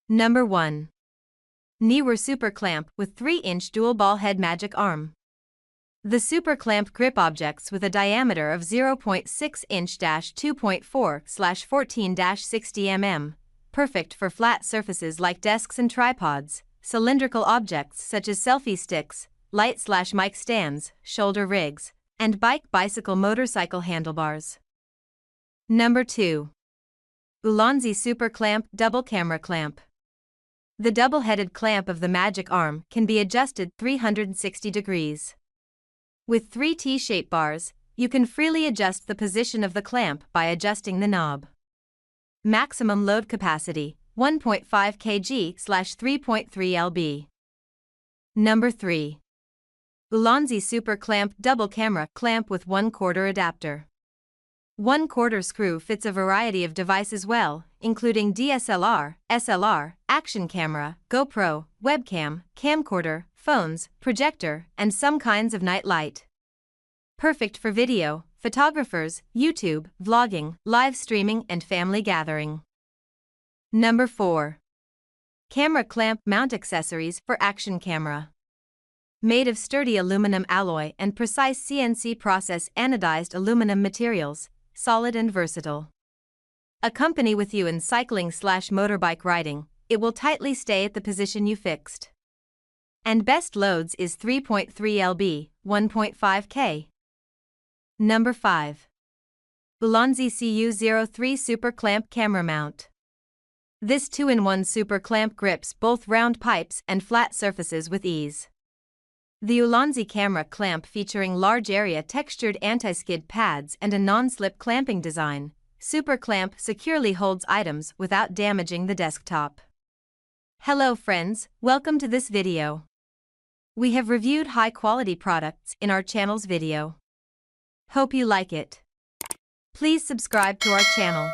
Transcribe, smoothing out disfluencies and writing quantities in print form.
Number 1. NEEWER Super Clamp with 3-inch dual ball head magic arm. The Super Clamp grip objects with a diameter of 0.6 inch-2.4/14-60 mm, perfect for flat surfaces like desks and tripods, cylindrical objects such as selfie sticks, light/mic stands, shoulder rigs, and bicycle motorcycle handlebars. Number 2. ULANZI Super Clamp Double Camera Clamp. The double-headed clamp of the magic arm can be adjusted 360 degrees. With 3 T-shaped bars, you can freely adjust the position of the clamp by adjusting the knob. Maximum load capacity, 1.5 kg/3.3 lb. Number 3. ULANZI Super Clamp Double Camera Clamp with 1/4 adapter. 1/4 screw fits a variety of devices well, including DSLR, SLR, action camera, GoPro, webcam, camcorder, phones, projector, and some kinds of night light. Perfect for video, photographers, YouTube, vlogging, live streaming, and family gathering. Number 4. Camera Clamp Mount Accessories for Action Camera. Made of sturdy aluminum alloy and precise CNC process anodized aluminum materials, solid and versatile. Accompany with you in cycling/motorbike riding, it will tightly stay at the position you fixed. And best loads is 3.3 lb, 1.5 k. Number 5. ULANZI CU03 Super Clamp Camera Mount. This 2-in-1 super clamp grips both round pipes and flat surfaces with ease. The ULANZI camera clamp featuring large area textured anti-skid pads and a non-slip clamping design, Super Clamp securely holds items without damaging the desktop. Hello friends, welcome to this video. We have reviewed high-quality products in our channel's video. Hope you like it. Please subscribe to our channel.